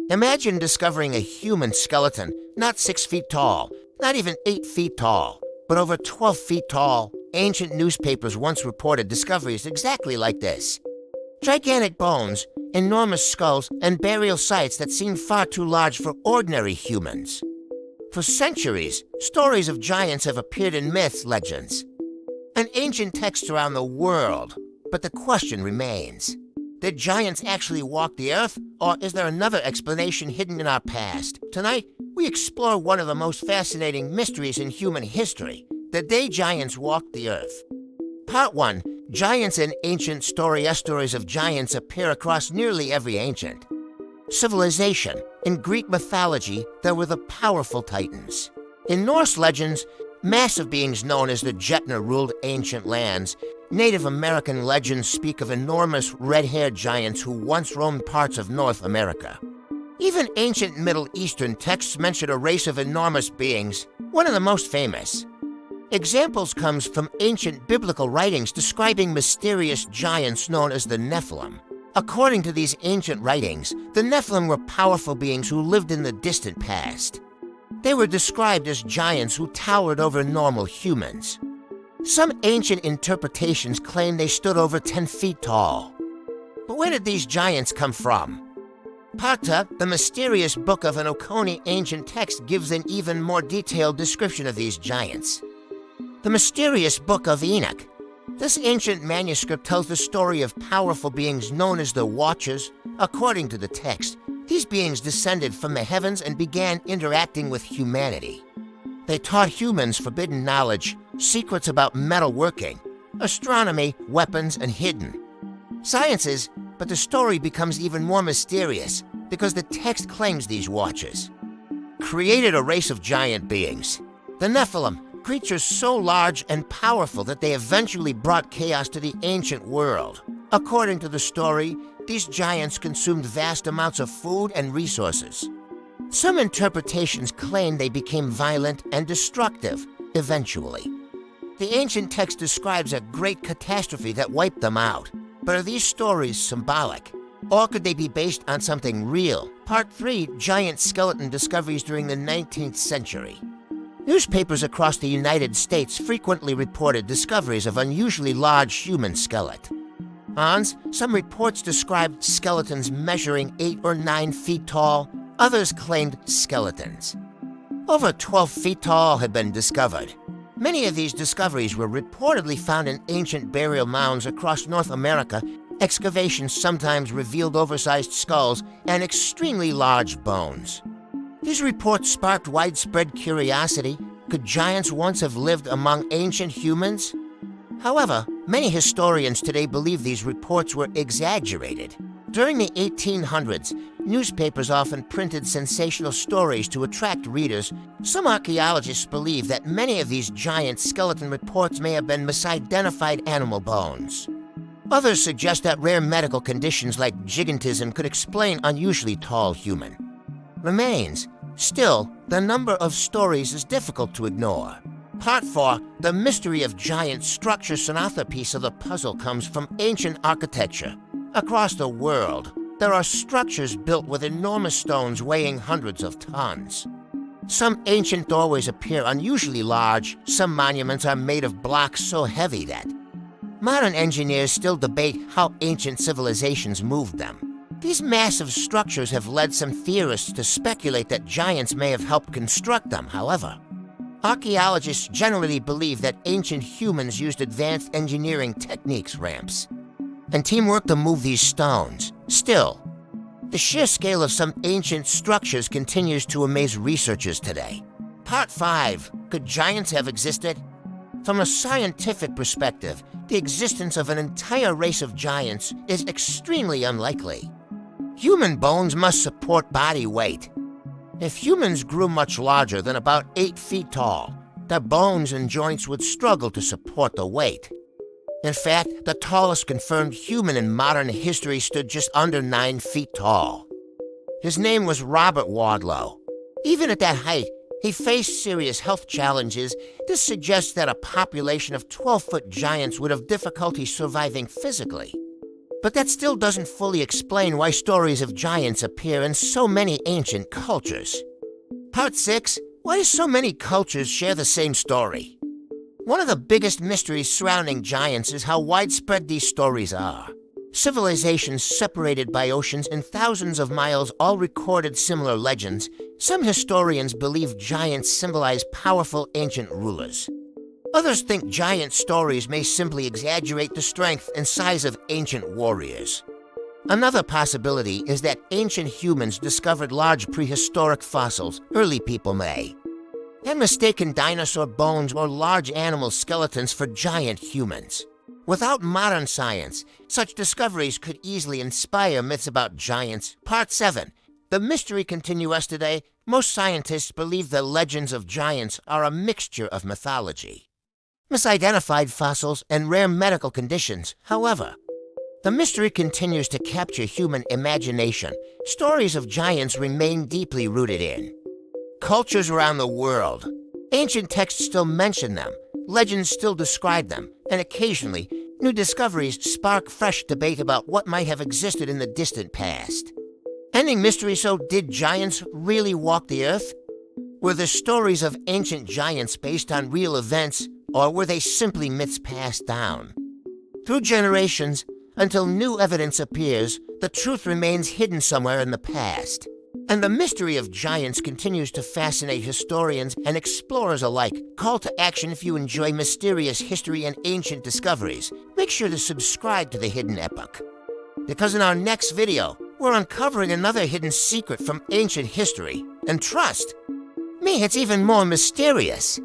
Imagine discovering a human skeleton, not 6 feet tall, not even 8 feet tall, but over 12 feet tall. Ancient newspapers once reported discoveries exactly like this. Gigantic bones, enormous skulls, and burial sites that seemed far too large for ordinary humans. For centuries, stories of giants have appeared in myths, legends, and ancient texts around the world. But the question remains, did giants actually walk the earth, or is there another explanation hidden in our past? Tonight, we explore one of the most fascinating mysteries in human history, the day giants walked the earth. Part 1. Giants in ancient story. Stories of giants appear across nearly every ancient civilization. In Greek mythology, there were the powerful Titans. In Norse legends, massive beings known as the Jetna ruled ancient lands. Native American legends speak of enormous red-haired giants who once roamed parts of North America. Even ancient Middle Eastern texts mention a race of enormous beings, one of the most famous. Examples comes from ancient biblical writings describing mysterious giants known as the Nephilim. According to these ancient writings, the Nephilim were powerful beings who lived in the distant past. They were described as giants who towered over normal humans. Some ancient interpretations claim they stood over 10 feet tall. But where did these giants come from? Part 2, the mysterious Book of Enoch ancient text gives an even more detailed description of these giants. The mysterious Book of Enoch. This ancient manuscript tells the story of powerful beings known as the Watchers. According to the text, these beings descended from the heavens and began interacting with humanity. They taught humans forbidden knowledge, secrets about metalworking, astronomy, weapons, and hidden sciences, but the story becomes even more mysterious because the text claims these Watchers created a race of giant beings, the Nephilim, creatures so large and powerful that they eventually brought chaos to the ancient world. According to the story, these giants consumed vast amounts of food and resources. Some interpretations claim they became violent and destructive, eventually. The ancient text describes a great catastrophe that wiped them out. But are these stories symbolic? Or could they be based on something real? Part 3, giant skeleton discoveries during the 19th century. Newspapers across the United States frequently reported discoveries of unusually large human skeleton. Some reports described skeletons measuring 8 or 9 feet tall. Others claimed skeletons over 12 feet tall had been discovered. Many of these discoveries were reportedly found in ancient burial mounds across North America. Excavations sometimes revealed oversized skulls and extremely large bones. These reports sparked widespread curiosity. Could giants once have lived among ancient humans? However, many historians today believe these reports were exaggerated. During the 1800s, newspapers often printed sensational stories to attract readers. Some archaeologists believe that many of these giant skeleton reports may have been misidentified animal bones. Others suggest that rare medical conditions like gigantism could explain unusually tall human remains. Still, the number of stories is difficult to ignore. Part 4, the mystery of giant structures. Another piece of the puzzle comes from ancient architecture. Across the world, there are structures built with enormous stones weighing hundreds of tons. Some ancient doorways appear unusually large. Some monuments are made of blocks so heavy that modern engineers still debate how ancient civilizations moved them. These massive structures have led some theorists to speculate that giants may have helped construct them. However, archaeologists generally believe that ancient humans used advanced engineering techniques, ramps, and teamwork to move these stones. Still, the sheer scale of some ancient structures continues to amaze researchers today. Part 5, could giants have existed? From a scientific perspective, the existence of an entire race of giants is extremely unlikely. Human bones must support body weight. If humans grew much larger than about 8 feet tall, their bones and joints would struggle to support the weight. In fact, the tallest confirmed human in modern history stood just under 9 feet tall. His name was Robert Wadlow. Even at that height, he faced serious health challenges. This suggests that a population of 12-foot giants would have difficulty surviving physically. But that still doesn't fully explain why stories of giants appear in so many ancient cultures. Part 6. Why do so many cultures share the same story? One of the biggest mysteries surrounding giants is how widespread these stories are. Civilizations separated by oceans and thousands of miles all recorded similar legends. Some historians believe giants symbolize powerful ancient rulers. Others think giant stories may simply exaggerate the strength and size of ancient warriors. Another possibility is that ancient humans discovered large prehistoric fossils, early people may, and mistaken dinosaur bones or large animal skeletons for giant humans. Without modern science, such discoveries could easily inspire myths about giants. Part 7. The mystery continues today. Most scientists believe the legends of giants are a mixture of mythology, misidentified fossils, and rare medical conditions. However, the mystery continues to capture human imagination. Stories of giants remain deeply rooted in cultures around the world. Ancient texts still mention them, legends still describe them, and occasionally, new discoveries spark fresh debate about what might have existed in the distant past. Ending mystery. So, did giants really walk the earth? Were the stories of ancient giants based on real events, or were they simply myths passed down through generations? Until new evidence appears, the truth remains hidden somewhere in the past. And the mystery of giants continues to fascinate historians and explorers alike. Call to action if you enjoy mysterious history and ancient discoveries. Make sure to subscribe to The Hidden Epoch, because in our next video, we're uncovering another hidden secret from ancient history. And trust me, it's even more mysterious.